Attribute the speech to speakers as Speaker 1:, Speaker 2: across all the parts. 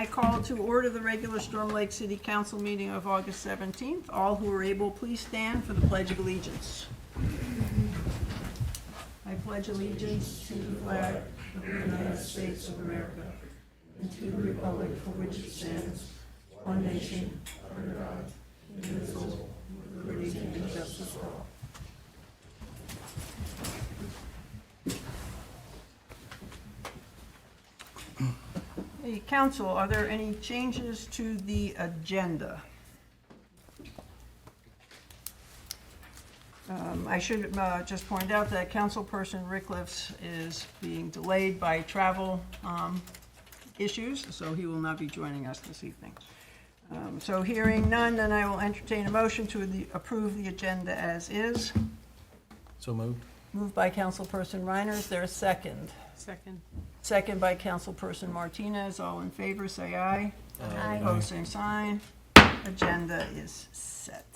Speaker 1: I call to order the regular Storm Lake City Council meeting of August 17th. All who are able, please stand for the Pledge of Allegiance. I pledge allegiance to the flag of the United States of America and to the republic for which it stands, one nation, under God, indivisible, with liberty and justice for all. Hey, Council, are there any changes to the agenda? I should just point out that Councilperson Rickliffs is being delayed by travel issues, so he will not be joining us this evening. So hearing none, then I will entertain a motion to approve the agenda as is.
Speaker 2: So moved.
Speaker 1: Moved by Councilperson Reiner. Is there a second?
Speaker 3: Second.
Speaker 1: Second by Councilperson Martinez. All in favor, say aye.
Speaker 3: Aye.
Speaker 1: Opposed, same sign. Agenda is set.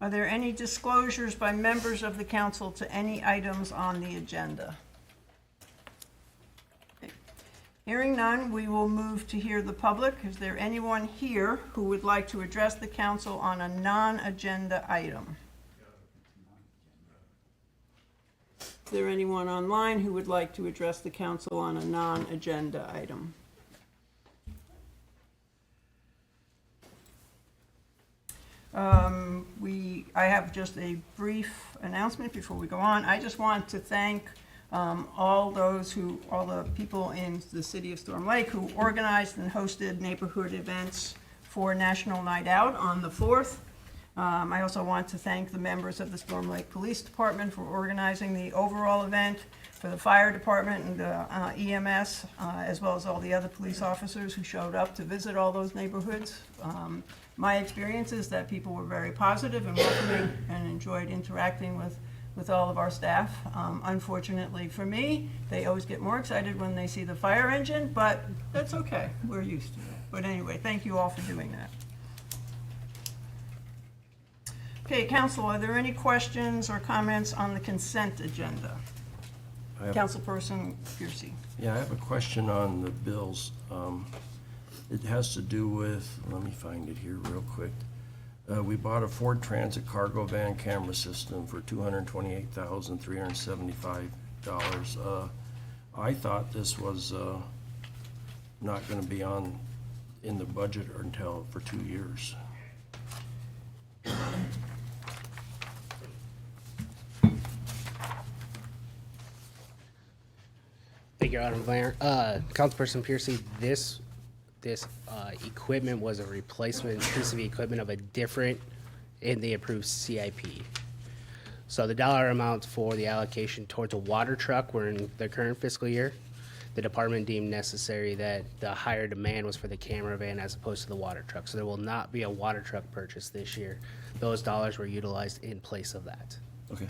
Speaker 1: Are there any disclosures by members of the council to any items on the agenda? Okay. Hearing none, we will move to hear the public. Is there anyone here who would like to address the council on a non-agenda item? Is there anyone online who would like to address the council on a non-agenda item? I have just a brief announcement before we go on. I just want to thank all the people in the city of Storm Lake who organized and hosted neighborhood events for National Night Out on the 4th. I also want to thank the members of the Storm Lake Police Department for organizing the overall event, for the fire department and EMS, as well as all the other police officers who showed up to visit all those neighborhoods. My experience is that people were very positive and welcoming and enjoyed interacting with all of our staff. Unfortunately for me, they always get more excited when they see the fire engine, but that's okay. We're used to it. But anyway, thank you all for doing that. Okay, Council, are there any questions or comments on the consent agenda? Councilperson Piercy.
Speaker 2: Yeah, I have a question on the bills. It has to do with, let me find it here real quick. We bought a Ford Transit cargo van camera system for $228,375. I thought this was not going to be in the budget until for 2 years.
Speaker 4: Thank you, Honorable Mayor. Councilperson Piercy, this equipment was a replacement piece of equipment of a different in the approved CIP. So the dollar amounts for the allocation towards a water truck were in the current fiscal year. The department deemed necessary that the higher demand was for the camera van as opposed to the water truck. So there will not be a water truck purchase this year. Those dollars were utilized in place of that.
Speaker 2: Okay.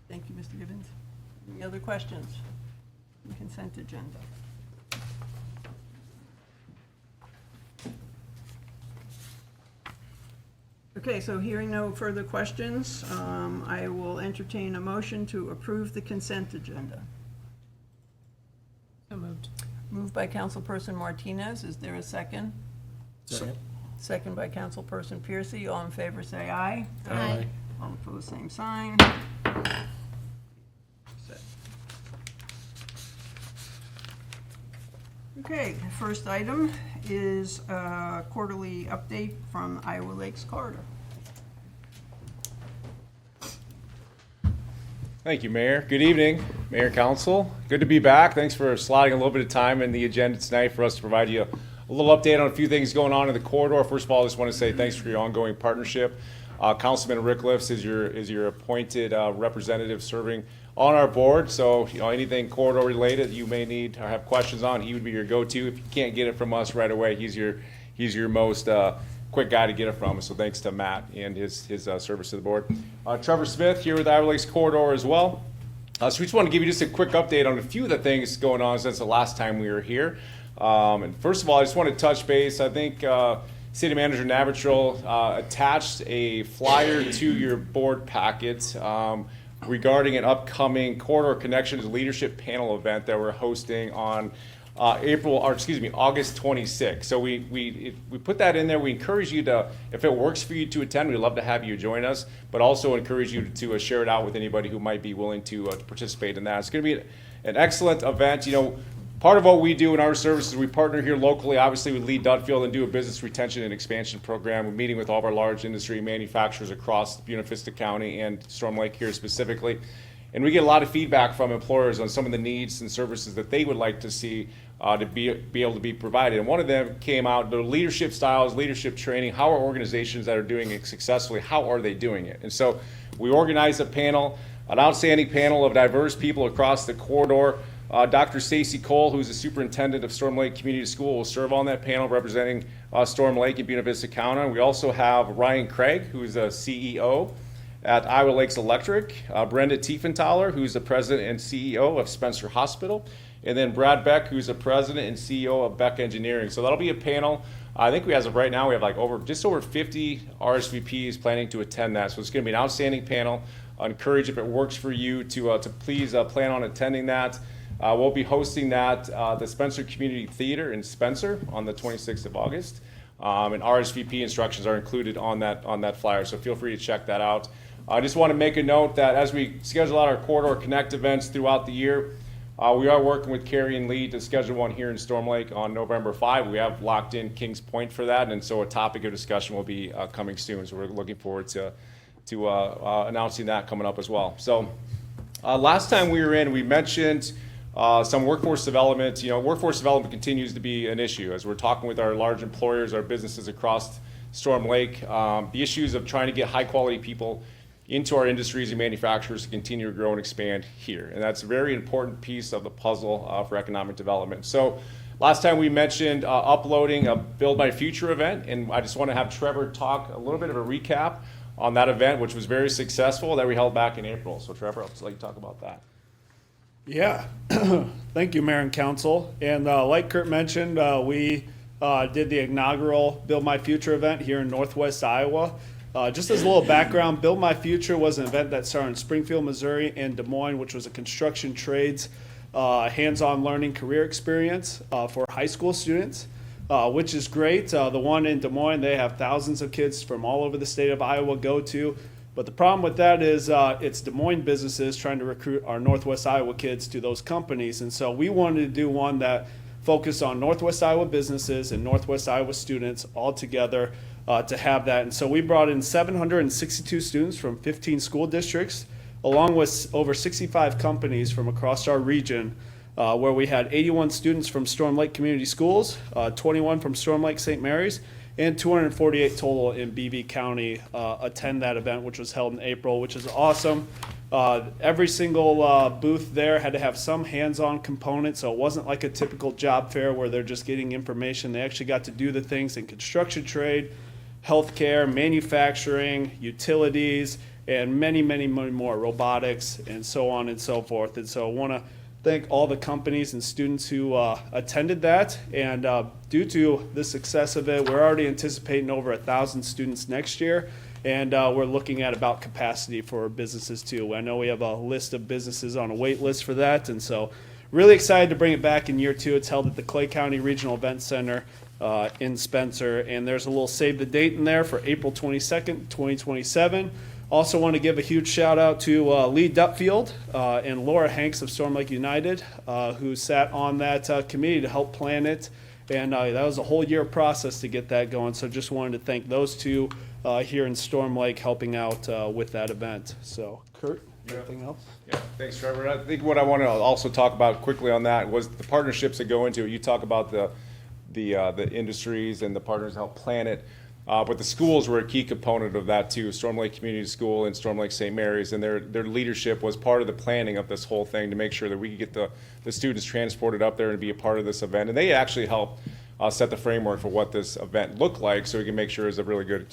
Speaker 1: Thank you, Mr. Gibbons. Any other questions? The consent agenda. Okay, so hearing no further questions, I will entertain a motion to approve the consent agenda.
Speaker 3: So moved.
Speaker 1: Moved by Councilperson Martinez. Is there a second?
Speaker 2: Second.
Speaker 1: Second by Councilperson Piercy. All in favor, say aye.
Speaker 3: Aye.
Speaker 1: All opposed, same sign. Set. Okay, the first item is a quarterly update from Iowa Lakes Corridor.
Speaker 5: Thank you, Mayor. Good evening, Mayor, Council. Good to be back. Thanks for slotting a little bit of time in the agenda tonight for us to provide you a little update on a few things going on in the corridor. First of all, I just want to say thanks for your ongoing partnership. Councilman Rickliffs is your appointed representative serving on our board. So, anything corridor related you may need or have questions on, he would be your go-to. If you can't get it from us right away, he's your most quick guy to get it from. So thanks to Matt and his service to the board. Trevor Smith here with Iowa Lakes Corridor as well. So we just want to give you just a quick update on a few of the things going on since the last time we were here. And first of all, I just want to touch base. I think City Manager Navitral attached a flyer to your board packet regarding an upcoming Corridor Connections Leadership Panel event that we're hosting on August 26th. So we put that in there. We encourage you to, if it works for you to attend, we'd love to have you join us, but also encourage you to share it out with anybody who might be willing to participate in that. It's going to be an excellent event. You know, part of what we do in our services, we partner here locally, obviously with Lee Dutfield, and do a business retention and expansion program. We're meeting with all of our large industry manufacturers across Buena Vista County and Storm Lake here specifically. And we get a lot of feedback from employers on some of the needs and services that they would like to see to be able to be provided. And one of them came out, the leadership styles, leadership training, how are organizations that are doing it successfully, how are they doing it? And so we organized a panel, an outstanding panel of diverse people across the corridor. Dr. Stacy Cole, who's the superintendent of Storm Lake Community School, will serve on that panel representing Storm Lake and Buena Vista County. We also have Ryan Craig, who's a CEO at Iowa Lakes Electric, Brenda Tiefenthaler, who's the president and CEO of Spencer Hospital, and then Brad Beck, who's the president and CEO of Beck Engineering. So that'll be a panel. I think as of right now, we have like just over 50 RSVPs planning to attend that. So it's going to be an outstanding panel. I encourage, if it works for you, to please plan on attending that. We'll be hosting that the Spencer Community Theater in Spencer on the 26th of August. And RSVP instructions are included on that flyer, so feel free to check that out. I just want to make a note that as we schedule out our Corridor Connect events throughout the year, we are working with Carrie and Lee to schedule one here in Storm Lake on November 5. We have locked in Kings Pointe for that, and so a topic of discussion will be coming soon. So we're looking forward to announcing that coming up as well. So last time we were in, we mentioned some workforce development. You know, workforce development continues to be an issue as we're talking with our large employers, our businesses across Storm Lake. The issues of trying to get high quality people into our industries and manufacturers to continue to grow and expand here. And that's a very important piece of the puzzle for economic development. So last time we mentioned uploading a Build My Future event, and I just want to have Trevor talk a little bit of a recap on that event, which was very successful, that we held back in April. So Trevor, I'll just let you talk about that.
Speaker 3: Yeah, thank you, Mayor and Council. And like Kurt mentioned, we did the inaugural Build My Future event here in Northwest Iowa. Just as a little background, Build My Future was an event that started in Springfield, Missouri and Des Moines, which was a construction trades hands-on learning career experience for high school students, which is great. The one in Des Moines, they have thousands of kids from all over the state of Iowa go to. But the problem with that is it's Des Moines businesses trying to recruit our Northwest Iowa kids to those companies. And so we wanted to do one that focused on Northwest Iowa businesses and Northwest Iowa students all together to have that. And so we brought in 762 students from 15 school districts, along with over 65 companies from across our region, where we had 81 students from Storm Lake Community Schools, 21 from Storm Lake St. Mary's, and 248 total in BV County attend that event, which was held in April, which is awesome. Every single booth there had to have some hands-on component, so it wasn't like a typical job fair where they're just getting information. They actually got to do the things in construction trade, healthcare, manufacturing, utilities, and many, many, many more, robotics, and so on and so forth. And so I want to thank all the companies and students who attended that. And due to the success of it, we're already anticipating over 1,000 students next year. And we're looking at about capacity for businesses too. I know we have a list of businesses on a wait list for that. And so really excited to bring it back in year two. It's held at the Clay County Regional Event Center in Spencer. And there's a little save the date in there for April 22nd, 2027. Also want to give a huge shout out to Lee Dutfield and Laura Hanks of Storm Lake United, who sat on that committee to help plan it. And that was a whole year process to get that going. So just wanted to thank those two here in Storm Lake helping out with that event. So Kurt, anything else?
Speaker 5: Yeah, thanks, Trevor. I think what I want to also talk about quickly on that was the partnerships that go into it. You talk about the industries and the partners that help plan it. But the schools were a key component of that too. Storm Lake Community School and Storm Lake St. Mary's, and their leadership was part of the planning of this whole thing to make sure that we could get the students transported up there and be a part of this event. And they actually helped set the framework for what this event looked like, so we can make sure it's a really good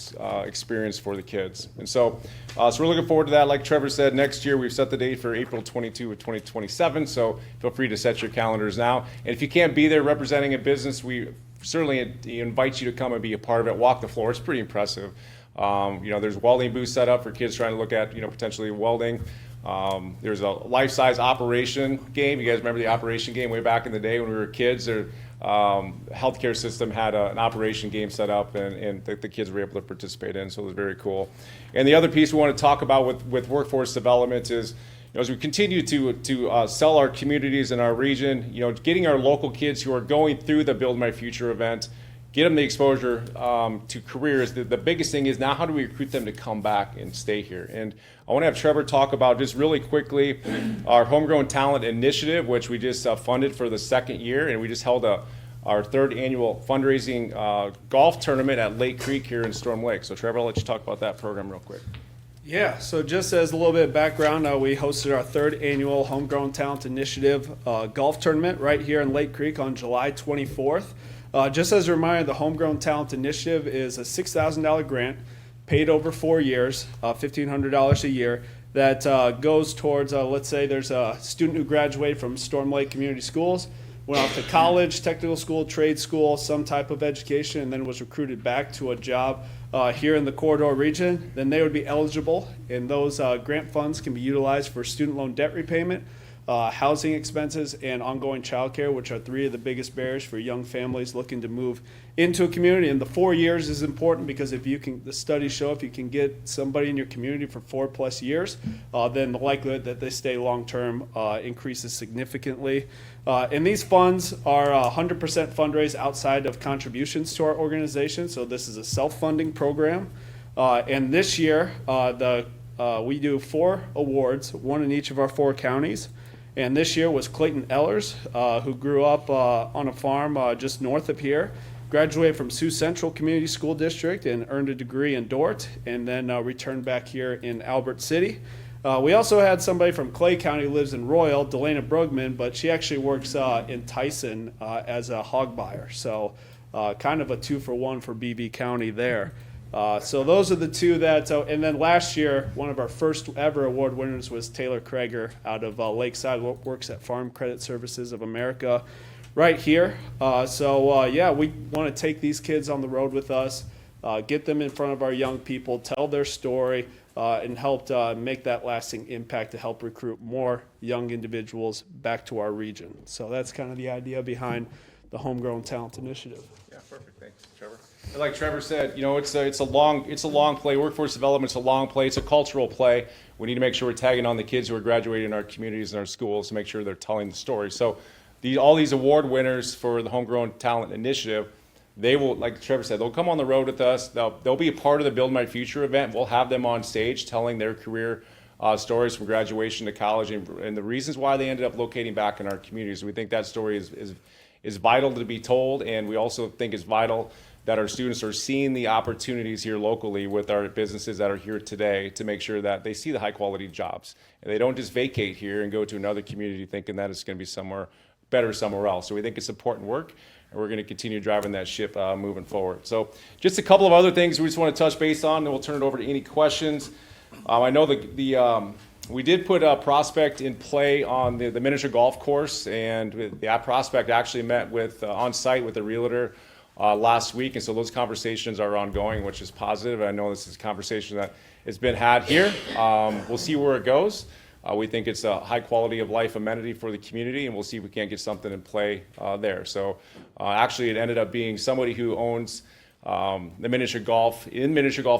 Speaker 5: experience for the kids. And so we're looking forward to that. Like Trevor said, next year we've set the date for April 22 of 2027. So feel free to set your calendars now. And if you can't be there representing a business, we certainly invite you to come and be a part of it. Walk the floor. It's pretty impressive. There's welding booths set up for kids trying to look at, potentially welding. There's a life-size Operation game. You guys remember the Operation game way back in the day when we were kids? Their healthcare system had an Operation game set up, and the kids were able to participate in, so it was very cool. And the other piece we want to talk about with workforce development is, as we continue to sell our communities in our region, getting our local kids who are going through the Build My Future event, get them the exposure to careers. The biggest thing is now, how do we recruit them to come back and stay here? And I want to have Trevor talk about, just really quickly, our Homegrown Talent Initiative, which we just funded for the second year, and we just held our third annual fundraising golf tournament at Lake Creek here in Storm Lake. So Trevor, I'll let you talk about that program real quick.
Speaker 3: Yeah, so just as a little bit of background, we hosted our third annual Homegrown Talent Initiative golf tournament right here in Lake Creek on July 24th. Just as a reminder, the Homegrown Talent Initiative is a $6,000 grant paid over 4 years, $1,500 a year, that goes towards, let's say there's a student who graduated from Storm Lake Community Schools, went off to college, technical school, trade school, some type of education, and then was recruited back to a job here in the corridor region. Then they would be eligible, and those grant funds can be utilized for student loan debt repayment, housing expenses, and ongoing childcare, which are three of the biggest barriers for young families looking to move into a community. And the 4 years is important because the studies show if you can get somebody in your community for 4+ years, then the likelihood that they stay long-term increases significantly. And these funds are 100% fundraised outside of contributions to our organization. So this is a self-funding program. And this year, we do 4 awards, one in each of our 4 counties. And this year was Clayton Ellers, who grew up on a farm just north of here, graduated from Sioux Central Community School District and earned a degree in Dort, and then returned back here in Albert City. We also had somebody from Clay County who lives in Royal, Delana Brugman, but she actually works in Tyson as a hog buyer. So kind of a 2-for-1 for BV County there. So those are the 2 that, and then last year, one of our first ever award winners was Taylor Krager out of Lakeside, works at Farm Credit Services of America right here. Yeah, we want to take these kids on the road with us, get them in front of our young people, tell their story, and help make that lasting impact to help recruit more young individuals back to our region. So that's kind of the idea behind the Homegrown Talent Initiative.
Speaker 5: Yeah, perfect. Thanks, Trevor. And like Trevor said, it's a long play. Workforce development's a long play. It's a cultural play. We need to make sure we're tagging on the kids who are graduating in our communities and our schools to make sure they're telling the story. So all these award winners for the Homegrown Talent Initiative, they will, like Trevor said, they'll come on the road with us. They'll be a part of the Build My Future event. We'll have them on stage telling their career stories from graduation to college and the reasons why they ended up locating back in our communities. We think that story is vital to be told, and we also think it's vital that our students are seeing the opportunities here locally with our businesses that are here today to make sure that they see the high quality jobs. And they don't just vacate here and go to another community thinking that it's going to be somewhere better somewhere else. So we think it's important work, and we're going to continue driving that ship moving forward. So just a couple of other things we just want to touch base on, and we'll turn it over to any questions. I know we did put a prospect in play on the miniature golf course, and that prospect actually met with on site with a realtor last week, and so those conversations are ongoing, which is positive. I know this is a conversation that has been had here. We'll see where it goes. We think it's a high quality of life amenity for the community, and we'll see if we can't get something in play there. So actually, it ended up being somebody who owns the miniature golf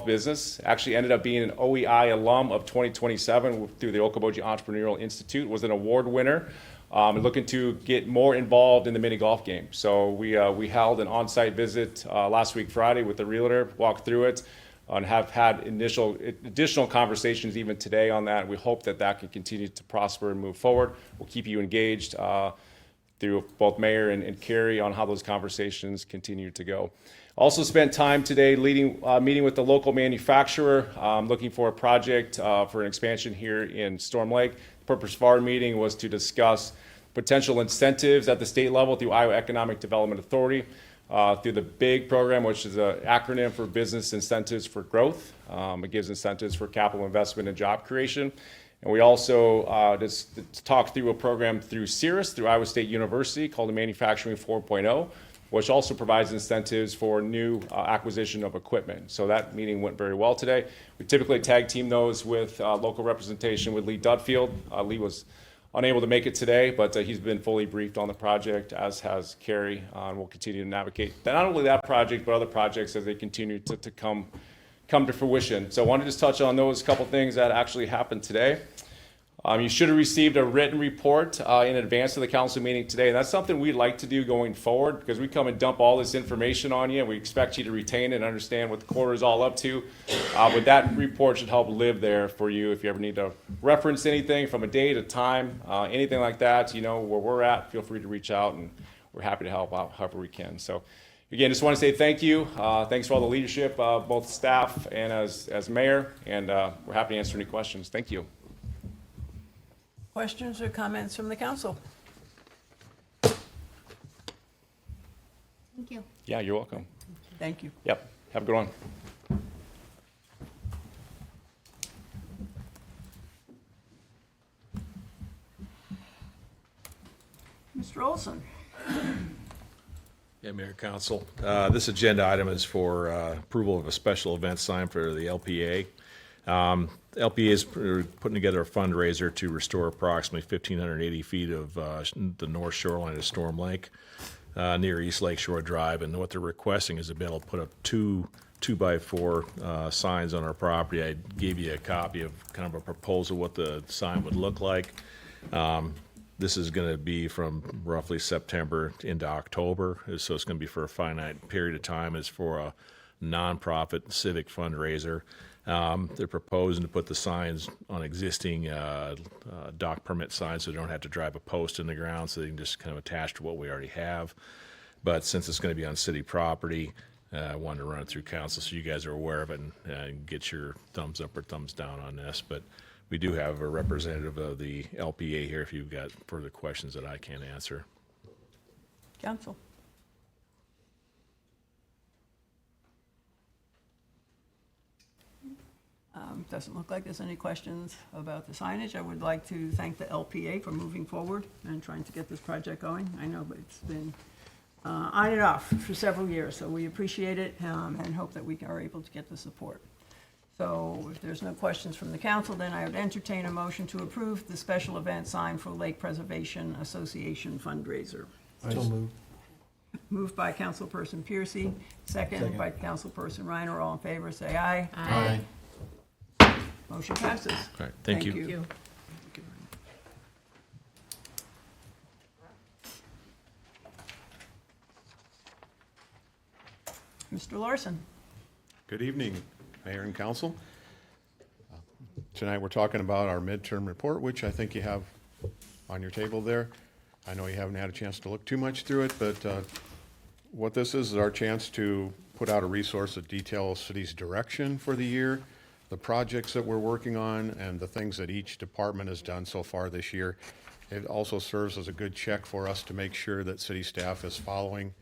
Speaker 5: business, actually ended up being an OEI alum of 2027 through the Okoboji Entrepreneurial Institute, was an award winner, and looking to get more involved in the mini golf game. So we held an on-site visit last week Friday with the realtor, walked through it, and have had additional conversations even today on that. We hope that can continue to prosper and move forward. We'll keep you engaged through both Mayor and Carrie on how those conversations continue to go. Also spent time today meeting with the local manufacturer, looking for a project for an expansion here in Storm Lake. The purpose of our meeting was to discuss potential incentives at the state level through Iowa Economic Development Authority, through the BIG program, which is an acronym for Business Incentives for Growth. It gives incentives for capital investment and job creation. And we also just talked through a program through CIRRUS, through Iowa State University, called the Manufacturing 4.0. which also provides incentives for new acquisition of equipment. So that meeting went very well today. We typically tag team those with local representation with Lee Dudfield. Lee was unable to make it today, but he's been fully briefed on the project, as has Carrie, and we'll continue to navigate not only that project, but other projects as they continue to come to fruition. So I wanted to just touch on those couple things that actually happened today. You should have received a written report in advance of the council meeting today, and that's something we'd like to do going forward, because we come and dump all this information on you, and we expect you to retain it and understand what the quarter is all up to. But that report should help live there for you if you ever need to reference anything from a date, a time, anything like that. You know where we're at. Feel free to reach out, and we're happy to help out however we can. So again, just want to say thank you. Thanks for all the leadership, both staff and as mayor, and we're happy to answer any questions. Thank you.
Speaker 1: Questions or comments from the council?
Speaker 6: Thank you.
Speaker 5: Yeah, you're welcome.
Speaker 1: Thank you.
Speaker 5: Yep. Have a good one.
Speaker 1: Mr. Olson?
Speaker 7: Yeah, Mayor Council. This agenda item is for approval of a special event sign for the LPA. LPA is putting together a fundraiser to restore approximately 1,580 feet of the north shoreline of Storm Lake near East Lake Shore Drive. And what they're requesting is to be able to put up two 2x4 signs on our property. I gave you a copy of kind of a proposal what the sign would look like. This is going to be from roughly September into October, so it's going to be for a finite period of time. It's for a nonprofit civic fundraiser. They're proposing to put the signs on existing dock permit signs, so they don't have to drive a post in the ground, so they can just kind of attach to what we already have. But since it's going to be on city property, I wanted to run it through council so you guys are aware of it and get your thumbs up or thumbs down on this. But we do have a representative of the LPA here if you've got further questions that I can't answer.
Speaker 1: Council? Doesn't look like there's any questions about the signage. I would like to thank the LPA for moving forward and trying to get this project going. I know it's been on and off for several years, so we appreciate it and hope that we are able to get the support. So if there's no questions from the council, then I would entertain a motion to approve the special event sign for Lake Preservation Association fundraiser.
Speaker 2: So moved.
Speaker 1: Moved by Councilperson Piercy, second by Councilperson Reiner. All in favor, say aye.
Speaker 2: Aye.
Speaker 1: Motion passes.
Speaker 7: All right, thank you.
Speaker 1: Mr. Larson?
Speaker 8: Good evening, Mayor and Council. Tonight, we're talking about our midterm report, which I think you have on your table there. I know you haven't had a chance to look too much through it, but what this is our chance to put out a resource that details city's direction for the year, the projects that we're working on, and the things that each department has done so far this year. It also serves as a good check for us to make sure that city staff is following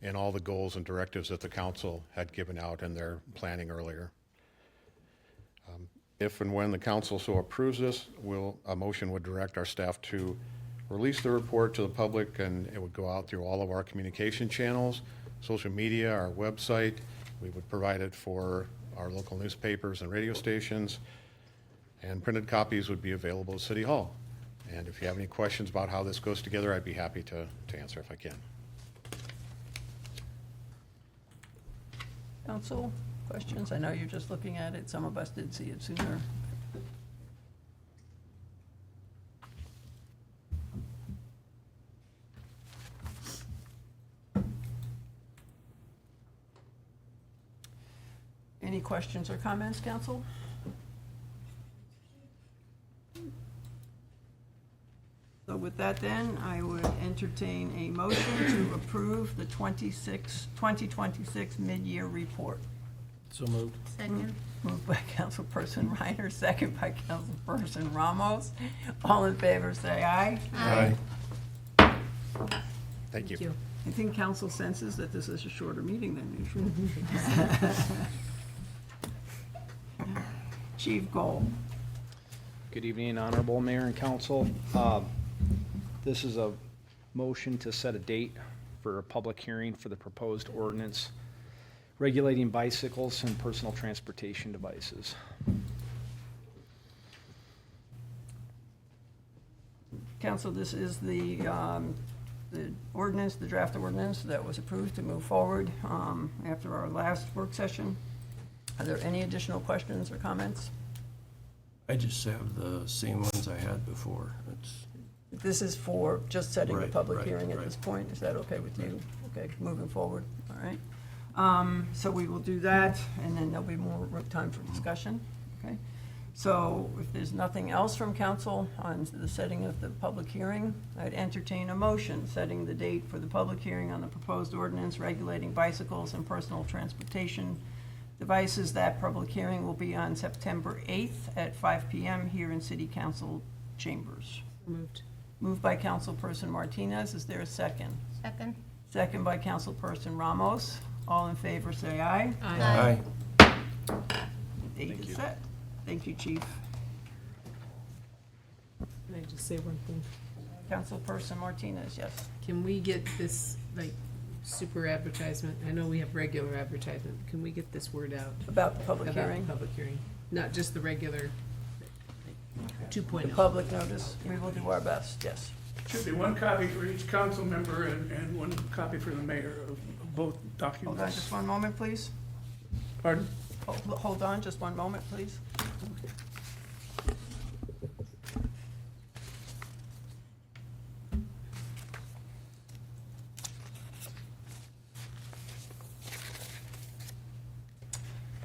Speaker 8: in all the goals and directives that the council had given out in their planning earlier. If and when the council so approves this, a motion would direct our staff to release the report to the public, and it would go out through all of our communication channels, social media, our website. We would provide it for our local newspapers and radio stations, and printed copies would be available at City Hall. And if you have any questions about how this goes together, I'd be happy to answer if I can.
Speaker 1: Council, questions? I know you're just looking at it. Some of us did see it sooner. Any questions or comments, council? So with that then, I would entertain a motion to approve the 2026 mid-year report.
Speaker 2: So moved.
Speaker 6: Second.
Speaker 1: Moved by Councilperson Reiner, second by Councilperson Ramos. All in favor, say aye.
Speaker 2: Aye.
Speaker 8: Thank you.
Speaker 1: I think council senses that this is a shorter meeting than usual. Chief Goal.
Speaker 9: Good evening, Honorable Mayor and Council. This is a motion to set a date for a public hearing for the proposed ordinance regulating bicycles and personal transportation devices.
Speaker 1: Council, this is the ordinance, the draft ordinance that was approved to move forward after our last work session. Are there any additional questions or comments?
Speaker 2: I just have the same ones I had before. It's,
Speaker 1: This is for just setting the
Speaker 2: Right,
Speaker 1: public
Speaker 2: right,
Speaker 1: hearing at
Speaker 2: right.
Speaker 1: this point. Is that okay with you? Okay, moving forward, all right. So we will do that, and then there'll be more time for discussion, okay? So if there's nothing else from council on the setting of the public hearing, I'd entertain a motion setting the date for the public hearing on the proposed ordinance regulating bicycles and personal transportation devices. That public hearing will be on September 8th at 5 PM here in City Council chambers.
Speaker 6: Moved.
Speaker 1: Moved by Councilperson Martinez. Is there a second?
Speaker 6: Second.
Speaker 1: Second by Councilperson Ramos. All in favor, say aye.
Speaker 2: aye.
Speaker 1: Date is set. Thank you, Chief.
Speaker 10: Can I just say one thing?
Speaker 1: Councilperson Martinez, yes.
Speaker 10: Can we get this, like, super advertisement? I know we have regular advertisement. Can we get this word out?
Speaker 1: About the public
Speaker 10: About the
Speaker 1: hearing,
Speaker 10: public hearing, not just the regular like, 2.0.
Speaker 1: public notice. We will do our best, yes.
Speaker 11: Should be one copy for each council member and one copy for the mayor of both
Speaker 1: Hold on
Speaker 11: documents.
Speaker 1: just one moment, please.
Speaker 11: Pardon?
Speaker 1: Hold on just one moment, please.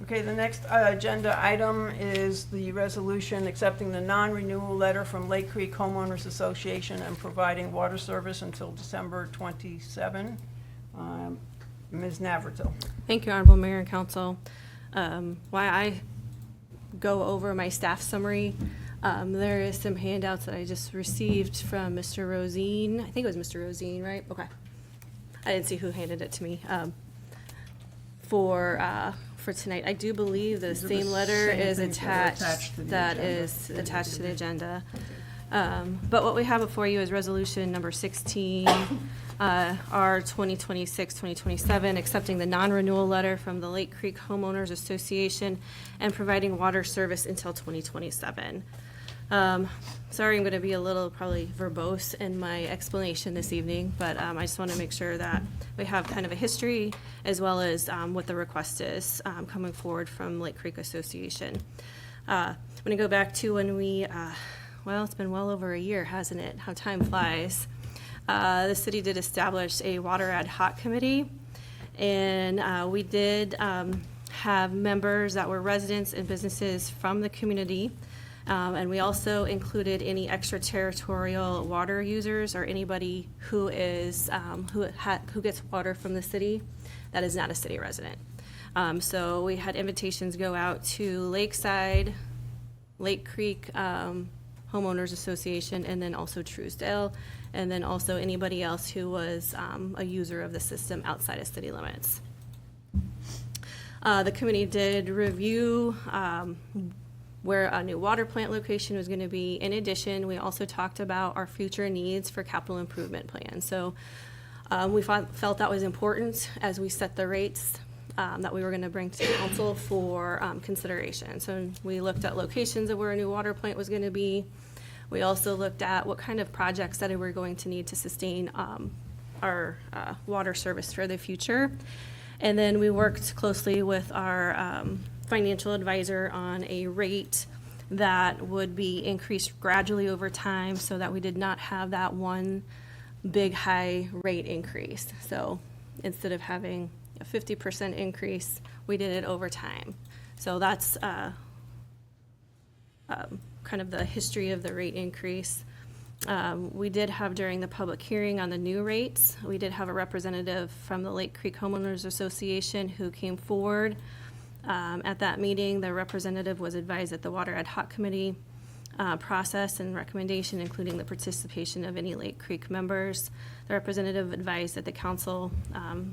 Speaker 1: Okay, the next agenda item is the resolution accepting the non-renewal letter from Lake Creek Homeowners Association and providing water service until December 27. Ms. Navratil.
Speaker 12: Thank you, Honorable Mayor and Council. While I go over my staff summary, there is some handouts that I just received from Mr. Rosine. I think it was Mr. Rosine, right? Okay. I didn't see who handed it to me. For tonight, I do believe the
Speaker 1: These are
Speaker 12: same
Speaker 1: the
Speaker 12: letter
Speaker 1: same
Speaker 12: is
Speaker 1: things that are
Speaker 12: attached,
Speaker 1: attached to the
Speaker 12: that
Speaker 1: agenda.
Speaker 12: is attached to the agenda. But what we have before you is resolution number 16, R 2026-2027, accepting the non-renewal letter from the Lake Creek Homeowners Association and providing water service until 2027. Sorry, I'm going to be a little probably verbose in my explanation this evening, but I just want to make sure that we have kind of a history as well as what the request is coming forward from Lake Creek Association. I'm going to go back to when we, well, it's been well over a year, hasn't it? How time flies. The city did establish a water ad hoc committee, and we did have members that were residents and businesses from the community. And we also included any extraterritorial water users or anybody who is who gets water from the city that is not a city resident. So we had invitations go out to Lakeside, Lake Creek Homeowners Association, and then also Truesdale, and then also anybody else who was a user of the system outside of city limits. The committee did review where a new water plant location was going to be. In addition, we also talked about our future needs for capital improvement plans. So we felt that was important as we set the rates that we were going to bring to council for consideration. So we looked at locations of where a new water plant was going to be. We also looked at what kind of projects that we were going to need to sustain our water service for the future. And then we worked closely with our financial advisor on a rate that would be increased gradually over time so that we did not have that one big high rate increase. So instead of having a 50% increase, we did it over time. So that's kind of the history of the rate increase. We did have during the public hearing on the new rates, we did have a representative from the Lake Creek Homeowners Association who came forward. At that meeting, the representative was advised that the Water Ad Hoc Committee process and recommendation, including the participation of any Lake Creek members. The representative advised that the council,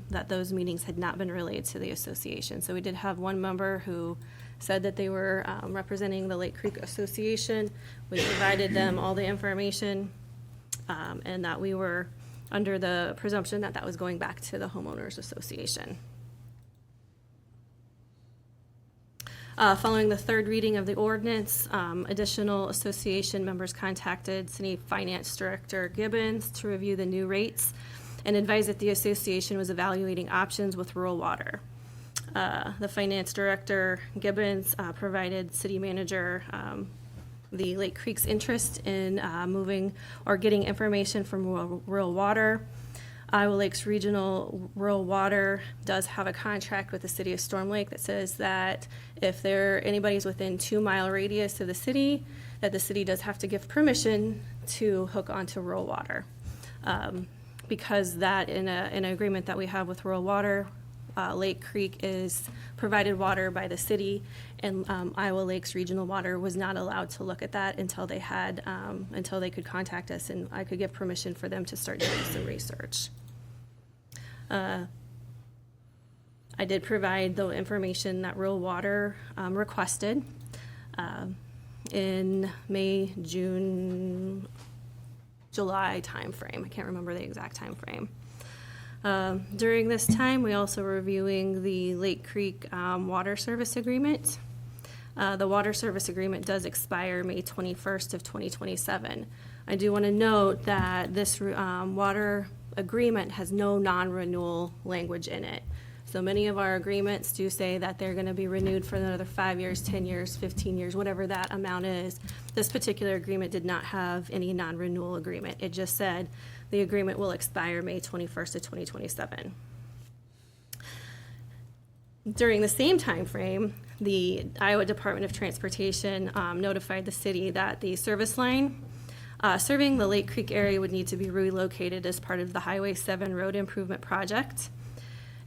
Speaker 12: that those meetings had not been relayed to the association. So we did have one member who said that they were representing the Lake Creek Association. We provided them all the information and that we were under the presumption that that was going back to the homeowners association. Following the third reading of the ordinance, additional association members contacted City Finance Director Gibbons to review the new rates and advised that the association was evaluating options with rural water. The Finance Director Gibbons provided City Manager the Lake Creek's interest in moving or getting information from rural water. Iowa Lakes Regional Rural Water does have a contract with the city of Storm Lake that says that if anybody's within 2-mile radius of the city, that the city does have to give permission to hook onto rural water. Because that in an agreement that we have with rural water, Lake Creek is provided water by the city, and Iowa Lakes Regional Water was not allowed to look at that until they could contact us and I could give permission for them to start doing some research. I did provide the information that rural water requested in May, June, July timeframe. I can't remember the exact timeframe. During this time, we also were reviewing the Lake Creek water service agreement. The water service agreement does expire May 21st of 2027. I do want to note that this water agreement has no non-renewal language in it. So many of our agreements do say that they're going to be renewed for another 5 years, 10 years, 15 years, whatever that amount is. This particular agreement did not have any non-renewal agreement. It just said the agreement will expire May 21st of 2027. During the same time frame, the Iowa Department of Transportation notified the city that the service line serving the Lake Creek area would need to be relocated as part of the Highway 7 road improvement project.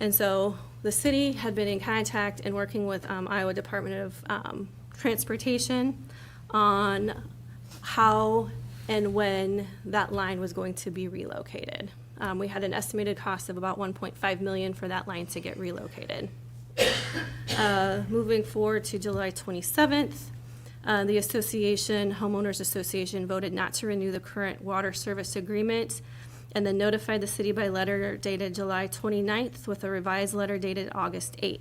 Speaker 12: And so the city had been in contact and working with Iowa Department of Transportation on how and when that line was going to be relocated. We had an estimated cost of about $1.5 million for that line to get relocated. Moving forward to July 27th, the homeowners association voted not to renew the current water service agreement and then notified the city by letter dated July 29th with a revised letter dated August 8th.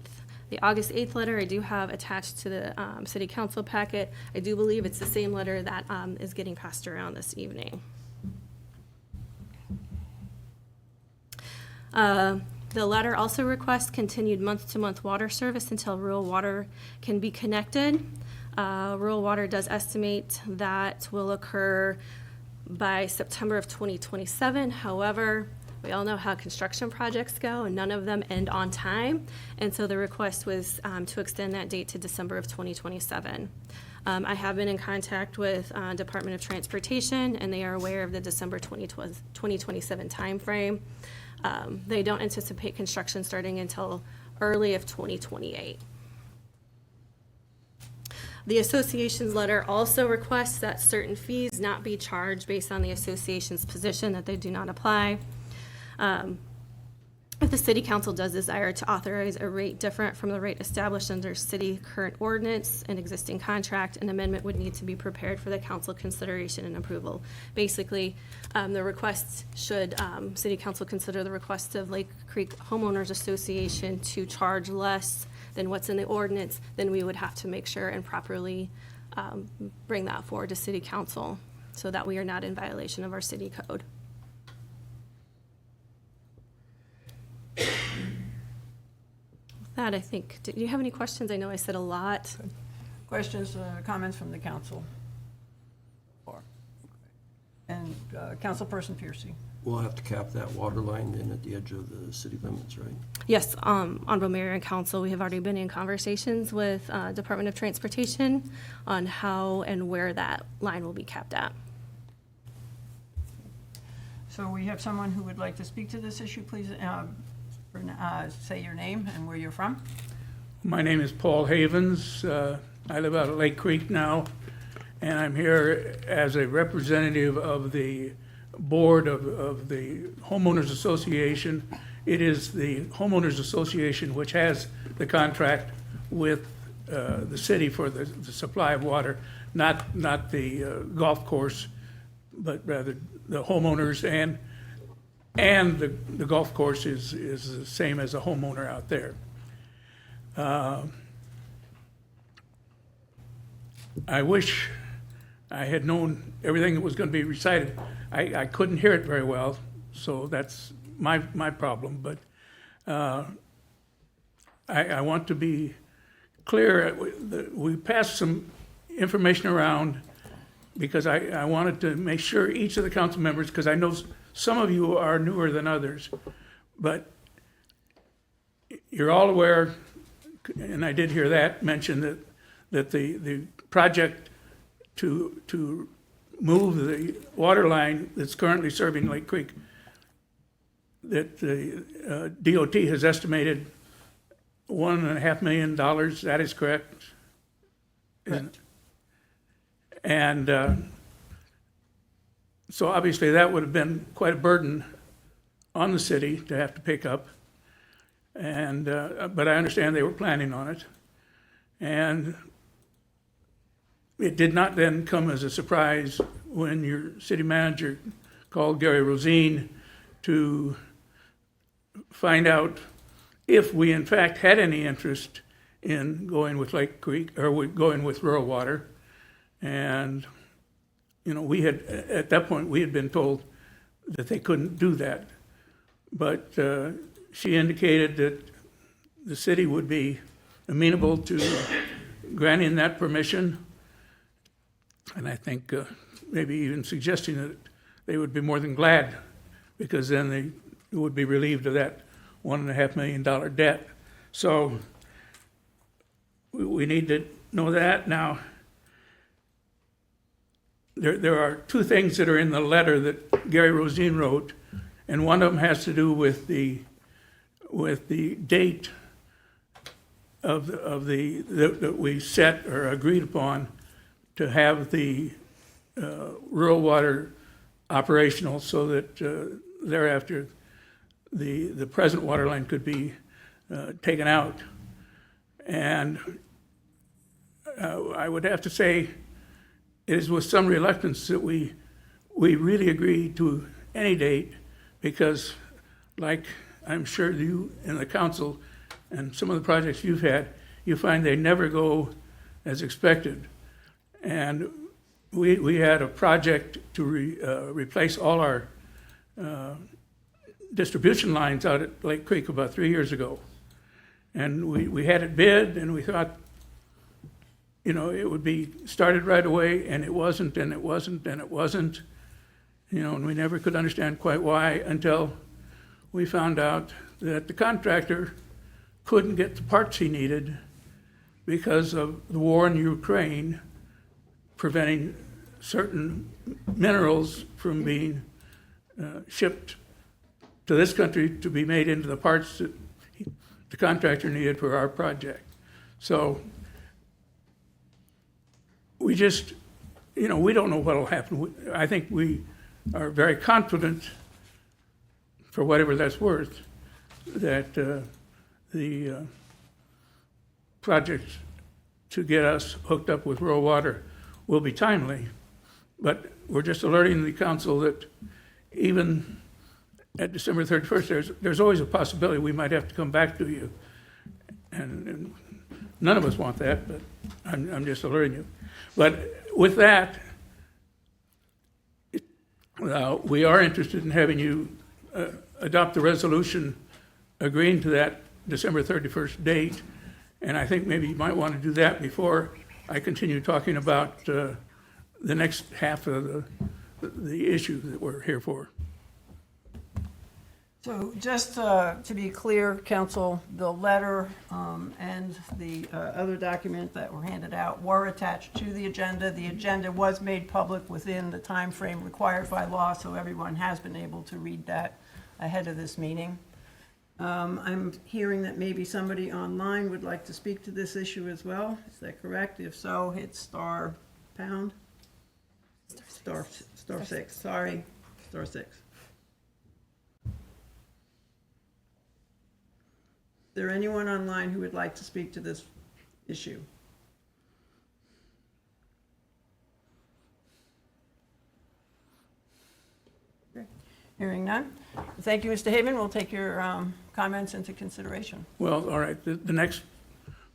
Speaker 12: The August 8th letter I do have attached to the city council packet. I do believe it's the same letter that is getting passed around this evening. The letter also requests continued month-to-month water service until rural water can be connected. Rural water does estimate that will occur by September of 2027. However, we all know how construction projects go, and none of them end on time. And so the request was to extend that date to December of 2027. I have been in contact with Department of Transportation, and they are aware of the December 2027 timeframe. They don't anticipate construction starting until early of 2028. The association's letter also requests that certain fees not be charged based on the association's position that they do not apply. If the city council does desire to authorize a rate different from the rate established under city current ordinance and existing contract, an amendment would need to be prepared for the council consideration and approval. Basically, the requests should city council consider the request of Lake Creek Homeowners Association to charge less than what's in the ordinance, then we would have to make sure and properly bring that forward to city council so that we are not in violation of our city code. That, I think, do you have any questions? I know I said a lot.
Speaker 1: Questions, comments from the council? And Councilperson Piercy.
Speaker 2: We'll have to cap that water line then at the edge of the city limits, right?
Speaker 12: Yes, Honorable Mayor and Council, we have already been in conversations with Department of Transportation on how and where that line will be capped at.
Speaker 1: So we have someone who would like to speak to this issue. Please say your name and where you're from.
Speaker 11: My name is Paul Havens. I live out at Lake Creek now, and I'm here as a representative of the board of the Homeowners Association. It is the Homeowners Association which has the contract with the city for the supply of water, not the golf course, but rather the homeowners. And and the golf course is the same as a homeowner out there. I wish I had known everything that was going to be recited. I couldn't hear it very well, so that's my problem. But I want to be clear. We passed some information around because I wanted to make sure each of the council members, because I know some of you are newer than others, but you're all aware, and I did hear that mentioned, that the project to move the water line that's currently serving Lake Creek, that the DOT has estimated $1.5 million. That is correct? Correct. And so obviously that would have been quite a burden on the city to have to pick up. And but I understand they were planning on it. And it did not then come as a surprise when your city manager called Gary Rosine to find out if we in fact had any interest in going with Lake Creek, or going with rural water. And, you know, we had, at that point, we had been told that they couldn't do that. But she indicated that the city would be amenable to granting that permission. And I think maybe even suggesting that they would be more than glad, because then they would be relieved of that $1.5 million debt. So we need to know that. Now, there are two things that are in the letter that Gary Rosine wrote, and one of them has to do with the date that we set or agreed upon to have the rural water operational, so that thereafter the present water line could be taken out. And I would have to say it is with some reluctance that we really agreed to any date, because, like I'm sure you and the council and some of the projects you've had, you find they never go as expected. And we had a project to replace all our distribution lines out at Lake Creek about 3 years ago. And we had it bid, and we thought, you know, it would be started right away, and it wasn't, and it wasn't, and it wasn't. You know, and we never could understand quite why, until we found out that the contractor couldn't get the parts he needed because of the war in Ukraine, preventing certain minerals from being shipped to this country to be made into the parts that the contractor needed for our project. So we just, you know, we don't know what will happen. I think we are very confident, for whatever that's worth, that the project to get us hooked up with rural water will be timely. But we're just alerting the council that even at December 31st, there's always a possibility we might have to come back to you. And none of us want that, but I'm just alerting you. But with that, we are interested in having you adopt the resolution agreeing to that December 31st date. And I think maybe you might want to do that before I continue talking about the next half of the issue that we're here for.
Speaker 1: So just to be clear, council, the letter and the other document that were handed out were attached to the agenda. The agenda was made public within the time frame required by law, so everyone has been able to read that ahead of this meeting. I'm hearing that maybe somebody online would like to speak to this issue as well. Is that correct? If so, hit star pound. Star 6, sorry, star 6. Is there anyone online who would like to speak to this issue? Okay. Hearing none. Thank you, Mr. Haven. We'll take your comments into consideration.
Speaker 11: Well, all right, the next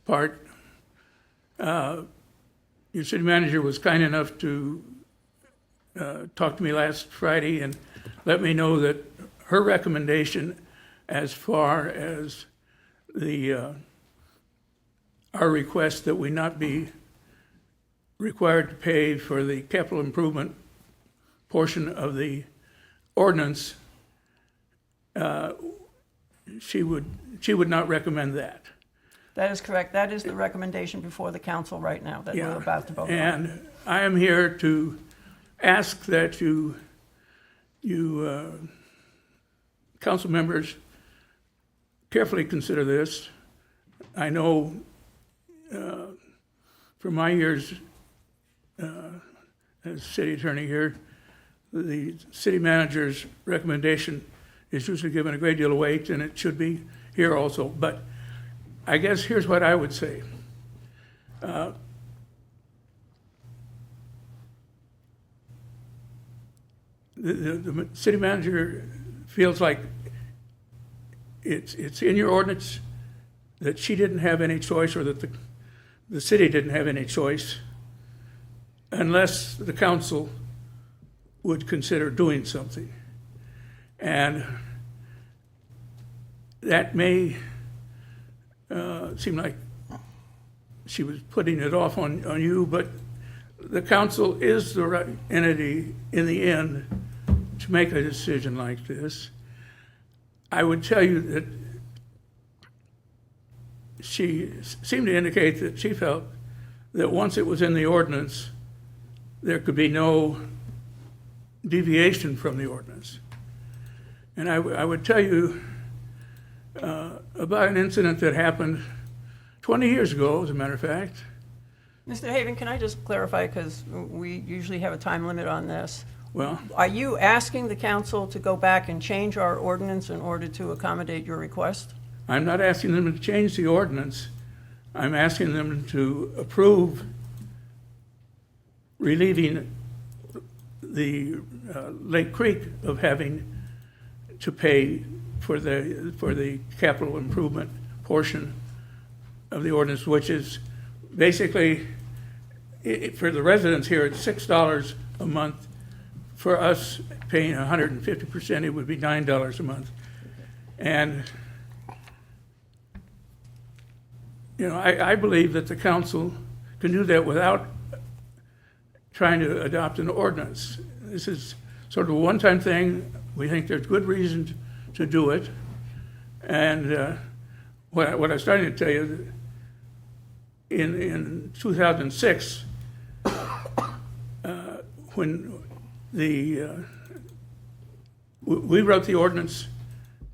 Speaker 11: part, your city manager was kind enough to talk to me last Friday and let me know that her recommendation as far as our request that we not be required to pay for the capital improvement portion of the ordinance, she would not recommend that.
Speaker 1: That is correct. That is the recommendation before the council right now that we're about to vote on.
Speaker 11: And I am here to ask that you council members carefully consider this. I know from my years as city attorney here, the city manager's recommendation is usually given a great deal of weight, and it should be here also. But I guess here's what I would say. The city manager feels like it's in your ordinance that she didn't have any choice, or that the city didn't have any choice, unless the council would consider doing something. And that may seem like she was putting it off on you, but the council is the right entity in the end to make a decision like this. I would tell you that she seemed to indicate that she felt that once it was in the ordinance, there could be no deviation from the ordinance. And I would tell you about an incident that happened 20 years ago, as a matter of fact.
Speaker 1: Mr. Haven, can I just clarify, because we usually have a time limit on this?
Speaker 11: Well,
Speaker 1: Are you asking the council to go back and change our ordinance in order to accommodate your request?
Speaker 11: I'm not asking them to change the ordinance. I'm asking them to approve relieving the Lake Creek of having to pay for the capital improvement portion of the ordinance, which is basically, for the residents here, it's $6 a month. For us paying 150%, it would be $9 a month. And I believe that the council can do that without trying to adopt an ordinance. This is sort of a one-time thing. We think there's good reason to do it. And what I was starting to tell you, in 2006, when we wrote the ordinance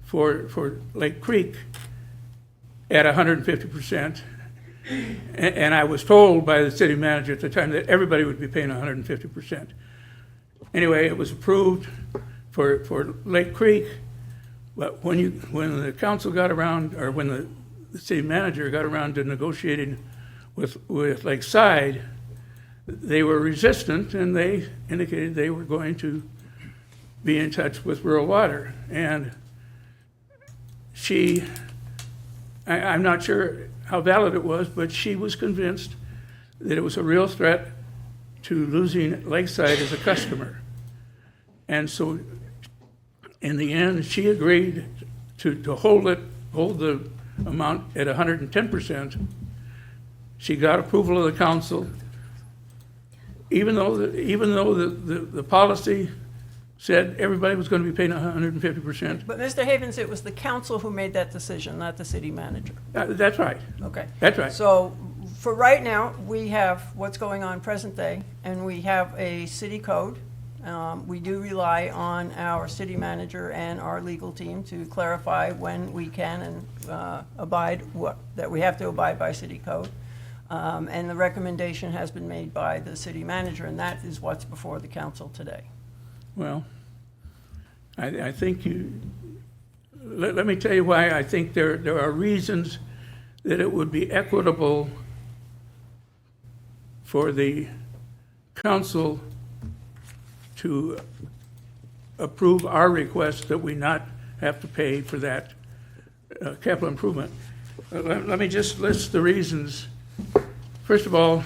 Speaker 11: for Lake Creek at 150%, and I was told by the city manager at the time that everybody would be paying 150%. Anyway, it was approved for Lake Creek, but when the council got around, or when the city manager got around to negotiating with Lakeside, they were resistant, and they indicated they were going to be in touch with Rural Water. And I'm not sure how valid it was, but she was convinced that it was a real threat to losing Lakeside as a customer. And so in the end, she agreed to hold the amount at 110%. She got approval of the council, even though the policy said everybody was going to be paying 150%.
Speaker 1: But Mr. Havens, it was the council who made that decision, not the city manager.
Speaker 11: That's right.
Speaker 1: Okay.
Speaker 11: That's right.
Speaker 1: So for right now, we have what's going on present day, and we have a city code. We do rely on our city manager and our legal team to clarify when we can and that we have to abide by city code. And the recommendation has been made by the city manager, and that is what's before the council today.
Speaker 11: Well, I think let me tell you why I think there are reasons that it would be equitable for the council to approve our request that we not have to pay for that capital improvement. Let me just list the reasons. First of all,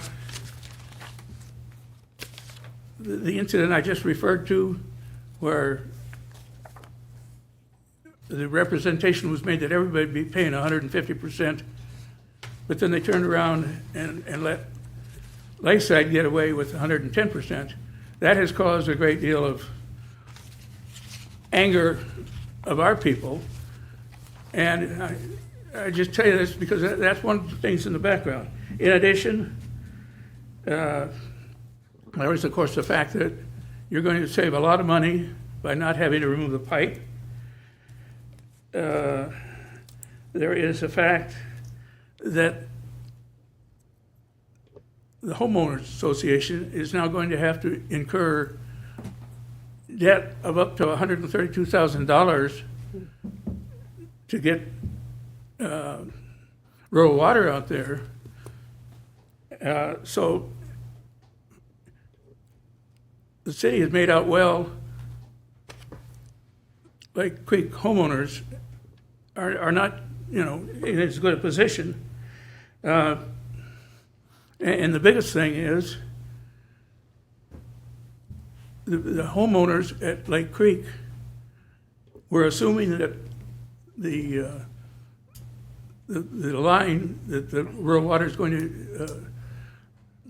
Speaker 11: the incident I just referred to, where the representation was made that everybody would be paying 150%, but then they turned around and let Lakeside get away with 110%. That has caused a great deal of anger of our people. And I just tell you this because that's one of the things in the background. In addition, there is, of course, the fact that you're going to save a lot of money by not having to remove the pipe. There is the fact that the homeowners association is now going to have to incur debt of up to $132,000 to get rural water out there. So the city has made out well. Lake Creek homeowners are not, in as good a position. And the biggest thing is the homeowners at Lake Creek were assuming that the line that the rural water is going to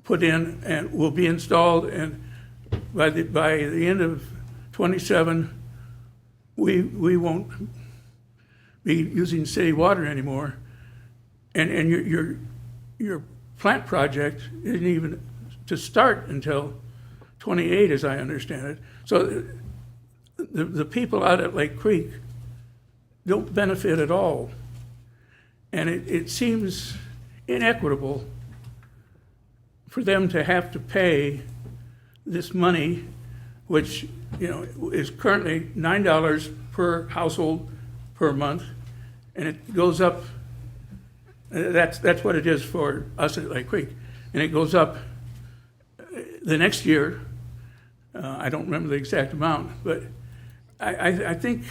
Speaker 11: put in and will be installed, and by the end of 27, we won't be using city water anymore, and your plant project isn't even to start until 28, as I understand it. So the people out at Lake Creek don't benefit at all. And it seems inequitable for them to have to pay this money, which, is currently $9 per household per month, and it goes up. That's what it is for us at Lake Creek, and it goes up the next year. I don't remember the exact amount, but I think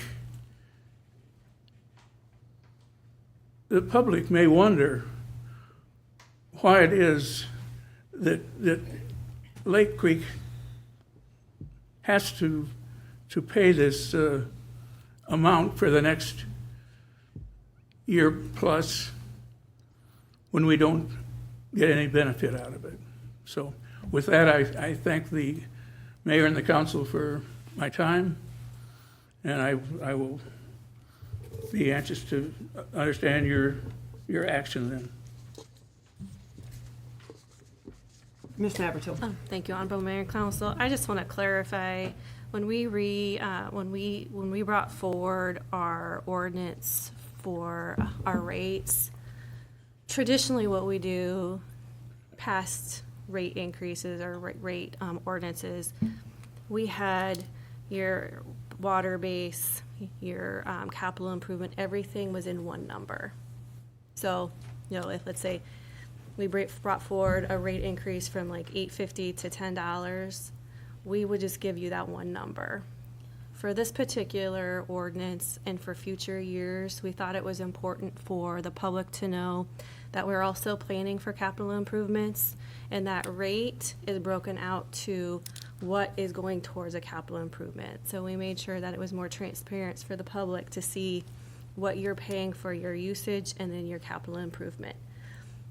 Speaker 11: the public may wonder why it is that Lake Creek has to pay this amount for the next year plus when we don't get any benefit out of it. So with that, I thank the mayor and the council for my time, and I will be anxious to understand your action then.
Speaker 1: Ms. Navratil.
Speaker 12: Oh, thank you, Honorable Mayor and Council. I just want to clarify, when we brought forward our ordinance for our rates, traditionally what we do past rate increases or rate ordinances, we had your water base, your capital improvement, everything was in one number. So, if let's say we brought forward a rate increase from like $8.50 to $10, we would just give you that one number. For this particular ordinance and for future years, we thought it was important for the public to know that we're also planning for capital improvements, and that rate is broken out to what is going towards a capital improvement. So we made sure that it was more transparent for the public to see what you're paying for your usage and then your capital improvement,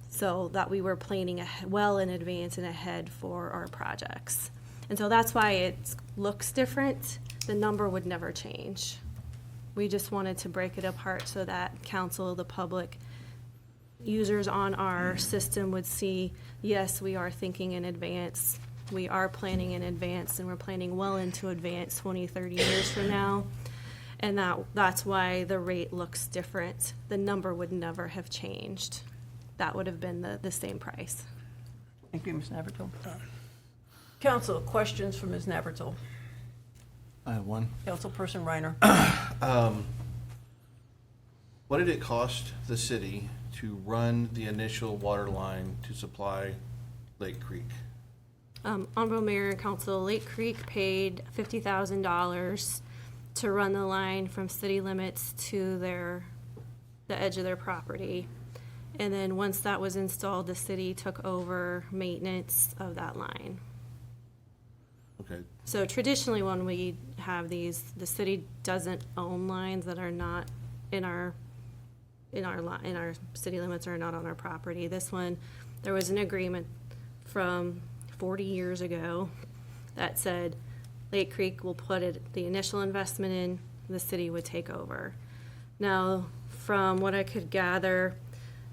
Speaker 12: so that we were planning well in advance and ahead for our projects. And so that's why it looks different. The number would never change. We just wanted to break it apart so that council, the public, users on our system would see, yes, we are thinking in advance, we are planning in advance, and we're planning well into advance, 20, 30 years from now. And that's why the rate looks different. The number would never have changed. That would have been the same price.
Speaker 1: Thank you, Ms. Navratil. Council, questions for Ms. Navratil?
Speaker 6: I have one.
Speaker 1: Councilperson Reiner.
Speaker 6: What did it cost the city to run the initial water line to supply Lake Creek?
Speaker 12: Honorable Mayor and Council, Lake Creek paid $50,000 to run the line from city limits to the edge of their property. And then once that was installed, the city took over maintenance of that line.
Speaker 6: Okay,
Speaker 12: So traditionally, when we have these, the city doesn't own lines that are not in our city limits or not on our property. This one, there was an agreement from 40 years ago that said Lake Creek will put the initial investment in, the city would take over. Now, from what I could gather,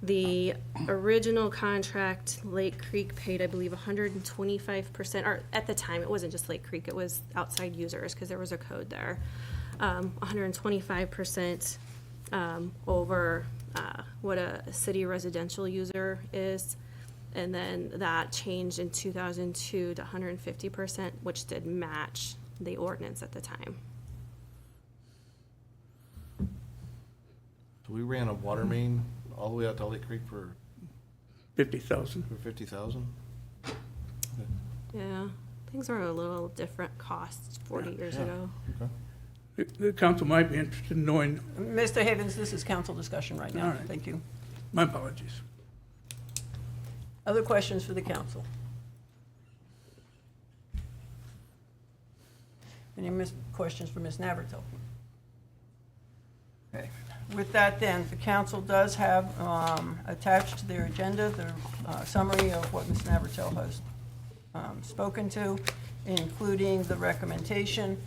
Speaker 12: the original contract, Lake Creek paid, I believe, 125%, or at the time, it wasn't just Lake Creek, it was outside users, because there was a code there. 125% over what a city residential user is. And then that changed in 2002 to 150%, which did match the ordinance at the time.
Speaker 6: so we ran a water main all the way out to Lake Creek for
Speaker 11: 50,000.
Speaker 6: 50,000?
Speaker 12: Yeah, things were a little different costs 40 years ago.
Speaker 11: The council might be interested in knowing,
Speaker 1: Mr. Havens, this is council discussion right
Speaker 11: All
Speaker 1: now.
Speaker 11: right.
Speaker 1: Thank you.
Speaker 11: my apologies.
Speaker 1: Other questions for the council? Any questions for Ms. Navratil? Okay. With that then, the council does have attached to their agenda the summary of what Ms. Navratil has spoken to, including the recommendation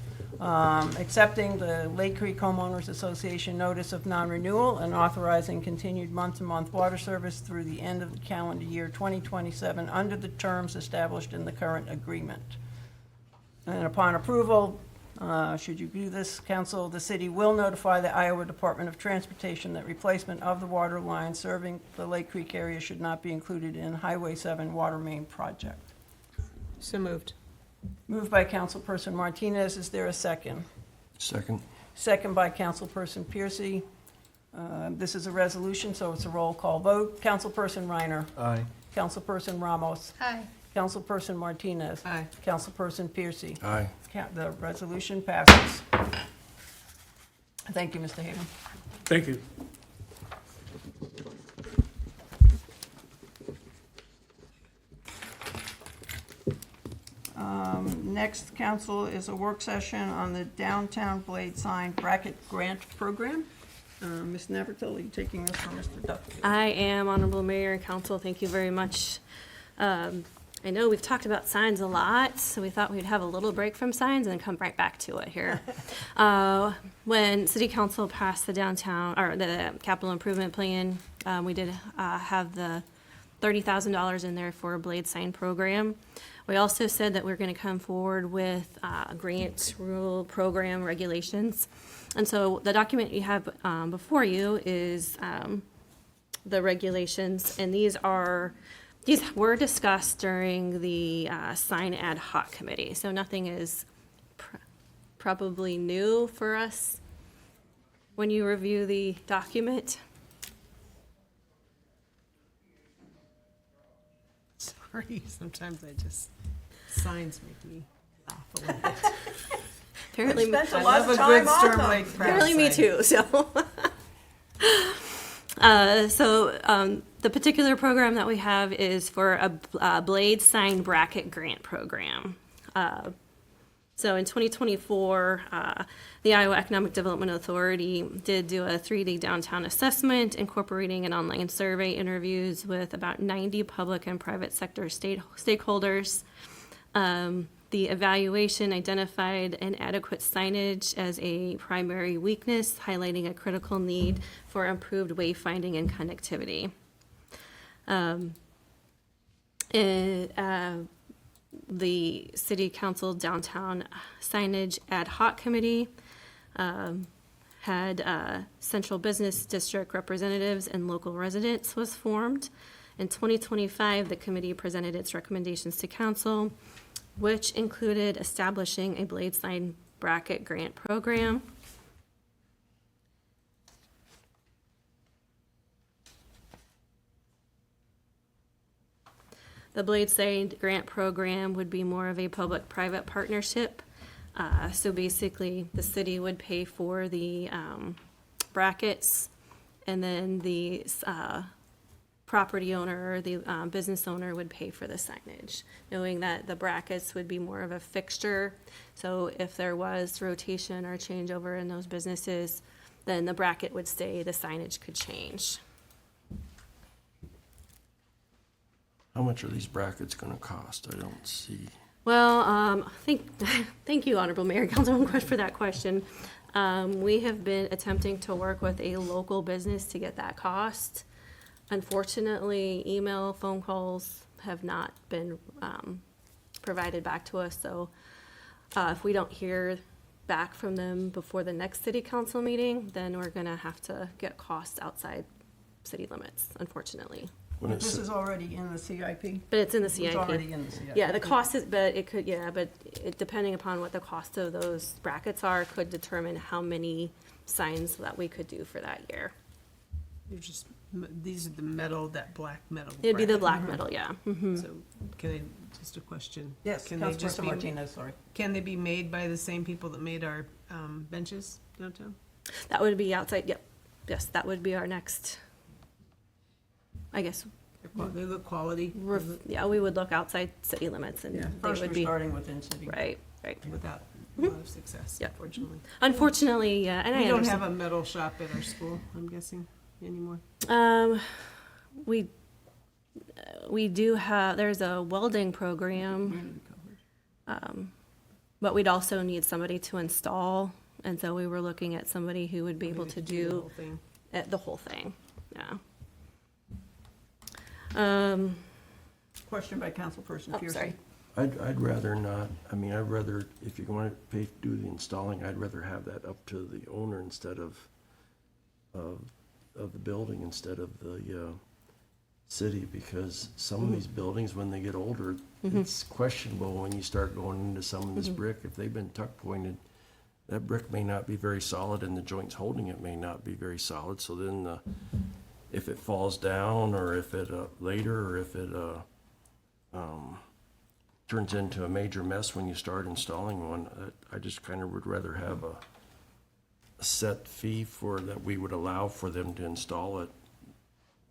Speaker 1: accepting the Lake Creek Homeowners Association notice of non-renewal and authorizing continued month-to-month water service through the end of the calendar year 2027 under the terms established in the current agreement. And upon approval, should you do this, council, the city will notify the Iowa Department of Transportation that replacement of the water line serving the Lake Creek area should not be included in Highway 7 water main project.
Speaker 10: So moved.
Speaker 1: Moved by Councilperson Martinez. Is there a second?
Speaker 2: Second.
Speaker 1: Second by Councilperson Piercy. This is a resolution, so it's a roll call vote. Councilperson Reiner.
Speaker 6: Aye.
Speaker 1: Councilperson Ramos.
Speaker 10: Aye.
Speaker 1: Councilperson Martinez.
Speaker 10: Aye.
Speaker 1: Councilperson Piercy.
Speaker 2: Aye.
Speaker 1: The resolution passes. Thank you, Mr. Hayden.
Speaker 11: Thank you.
Speaker 1: Next, council, is a work session on the downtown blade sign bracket grant program. Ms. Navratil, are you taking this from Mr. Duffy?
Speaker 12: I am, Honorable Mayor and Council, thank you very much. I know we've talked about signs a lot, so we thought we'd have a little break from signs and then come right back to it here. When City Council passed the downtown, or the capital improvement plan, we did have the $30,000 in there for a blade sign program. We also said that we're going to come forward with grant rule program regulations. And so the document you have before you is the regulations, and these were discussed during the sign ad hoc committee. So nothing is probably new for us when you review the document.
Speaker 10: Sorry, sometimes signs make me laugh a little bit.
Speaker 12: Apparently,
Speaker 1: Spent a
Speaker 10: I
Speaker 1: lot
Speaker 10: love
Speaker 1: of
Speaker 10: a
Speaker 1: time
Speaker 10: good
Speaker 1: on
Speaker 10: Storm
Speaker 1: them.
Speaker 10: Lake Press
Speaker 12: apparently me
Speaker 10: sign.
Speaker 12: too, so. The particular program that we have is for a blade sign bracket grant program. So in 2024, the Iowa Economic Development Authority did do a 3-day downtown assessment, incorporating an online survey interviews with about 90 public and private sector stakeholders. The evaluation identified inadequate signage as a primary weakness, highlighting a critical need for improved wayfinding and connectivity. The City Council Downtown Signage Ad Hoc Committee had Central Business District representatives and local residents was formed. In 2025, the committee presented its recommendations to council, which included establishing a blade sign bracket grant program. The blade sign grant program would be more of a public-private partnership So basically, the city would pay for the brackets, and then the property owner or the business owner would pay for the signage, knowing that the brackets would be more of a fixture. So if there was rotation or changeover in those businesses, then the bracket would stay, the signage could change.
Speaker 2: How much are these brackets gonna cost? I don't see.
Speaker 12: Well, thank you, Honorable Mayor and Councilwoman, for that question. We have been attempting to work with a local business to get that cost. Unfortunately, email, phone calls have not been provided back to us, so if we don't hear back from them before the next city council meeting, then we're gonna have to get costs outside city limits, unfortunately.
Speaker 2: When
Speaker 1: But
Speaker 2: it's-
Speaker 1: this is already in the CIP?
Speaker 12: But it's in the
Speaker 1: It's
Speaker 12: CIP.
Speaker 1: already in the CIP.
Speaker 12: Yeah, the cost is, but it could, yeah, but it, depending upon what the cost of those brackets are, could determine how many signs that we could do for that year.
Speaker 10: You're just, these are the metal, that black metal.
Speaker 12: It'd be the
Speaker 10: bracket.
Speaker 12: black metal, yeah. Mhm.
Speaker 10: So can I, just a question.
Speaker 1: Yes,
Speaker 10: Can they just
Speaker 1: Councilperson
Speaker 10: be-
Speaker 1: Martinez, sorry.
Speaker 10: Can they be made by the same people that made our benches downtown?
Speaker 12: That would be outside, yep. Yes, that would be our next, I guess,
Speaker 10: They look quality.
Speaker 12: yeah, we would look outside city limits and
Speaker 1: Yeah,
Speaker 12: they
Speaker 1: first
Speaker 12: would
Speaker 1: we're
Speaker 12: be,
Speaker 1: starting within city.
Speaker 12: right, right.
Speaker 10: Without a lot of success,
Speaker 12: Yep.
Speaker 10: unfortunately.
Speaker 12: Unfortunately, yeah, and I
Speaker 10: We don't
Speaker 12: understand.
Speaker 10: have a metal shop at our school, I'm guessing, anymore.
Speaker 12: We do have, there's a welding program, but we'd also need somebody to install, and so we were looking at somebody who would be able to
Speaker 10: The
Speaker 12: do
Speaker 10: whole thing.
Speaker 12: the whole thing, yeah.
Speaker 1: Question by Councilperson
Speaker 12: Oh,
Speaker 1: Piercy.
Speaker 12: sorry.
Speaker 2: I'd rather not, I mean, I'd rather, if you're going to pay, do the installing, I'd rather have that up to the owner instead of the building instead of the city, because some of these buildings, when they get older, it's questionable when you start going into some of this brick. If they've been tuck pointed, that brick may not be very solid and the joints holding it may not be very solid, so then if it falls down or if it later, or if it turns into a major mess when you start installing one, I just kind of would rather have a set fee for that we would allow for them to install it,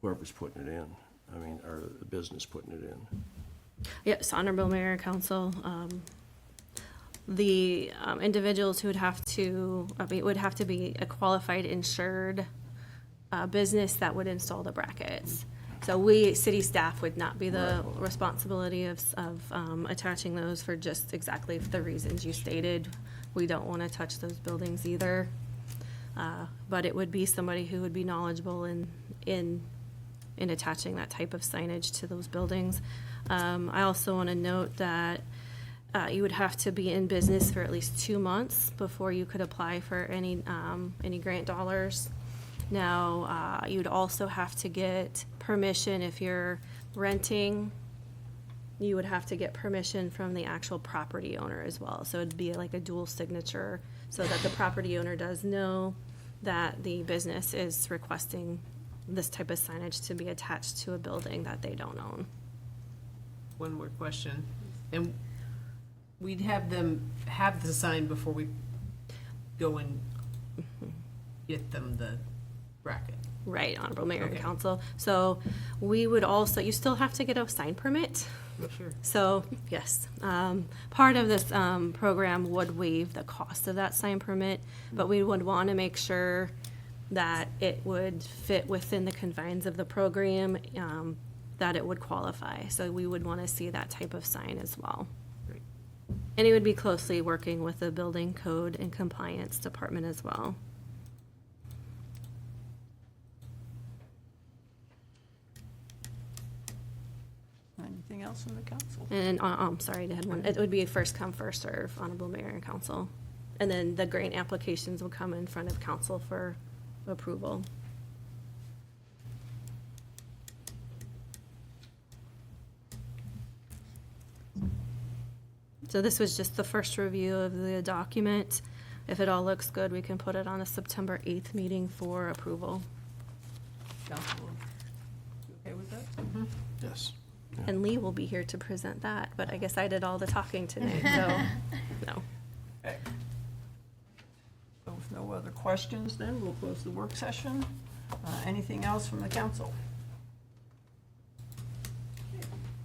Speaker 2: whoever's putting it in. I mean, or the business putting it in.
Speaker 12: Yes, Honorable Mayor and Council, the individuals who would have to, it would have to be a qualified insured business that would install the brackets. So we, city staff, would not be the responsibility of attaching those for just exactly the reasons you stated. We don't want to touch those buildings either. But it would be somebody who would be knowledgeable in attaching that type of signage to those buildings. I also want to note that you would have to be in business for at least 2 months before you could apply for any grant dollars. Now, you'd also have to get permission if you're renting. You would have to get permission from the actual property owner as well. So it'd be like a dual signature so that the property owner does know that the business is requesting this type of signage to be attached to a building that they don't own.
Speaker 10: One more question. And we'd have them have the sign before we go and get them the bracket.
Speaker 12: Right, Honorable Mayor and
Speaker 10: Okay.
Speaker 12: Council. So we would also, you still have to get a sign permit.
Speaker 10: Sure.
Speaker 12: So, yes, part of this program would waive the cost of that sign permit, but we would want to make sure that it would fit within the confines of the program, that it would qualify. So we would want to see that type of sign as well.
Speaker 10: Great.
Speaker 12: And it would be closely working with the building code and compliance department as well.
Speaker 1: Anything else from the council?
Speaker 12: And, I'm sorry, to have one, it would be a first come, first serve, Honorable Mayor and Council. And then the grant applications will come in front of council for approval. So this was just the first review of the document. If it all looks good, we can put it on a September 8th meeting for approval.
Speaker 1: Council, you okay with that?
Speaker 6: Yes.
Speaker 12: And Lee will be here to present that, but I guess I did all the talking tonight, so, no.
Speaker 1: questions, then we'll close the work session. Anything else from the council?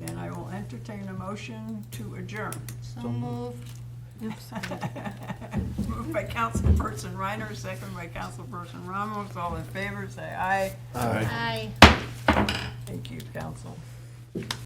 Speaker 1: Then I will entertain a motion to adjourn.
Speaker 10: So moved.
Speaker 1: Moved by Councilperson Reiner, second by Councilperson Ramos. All in favor, say aye.
Speaker 10: Aye.
Speaker 1: Thank you, council.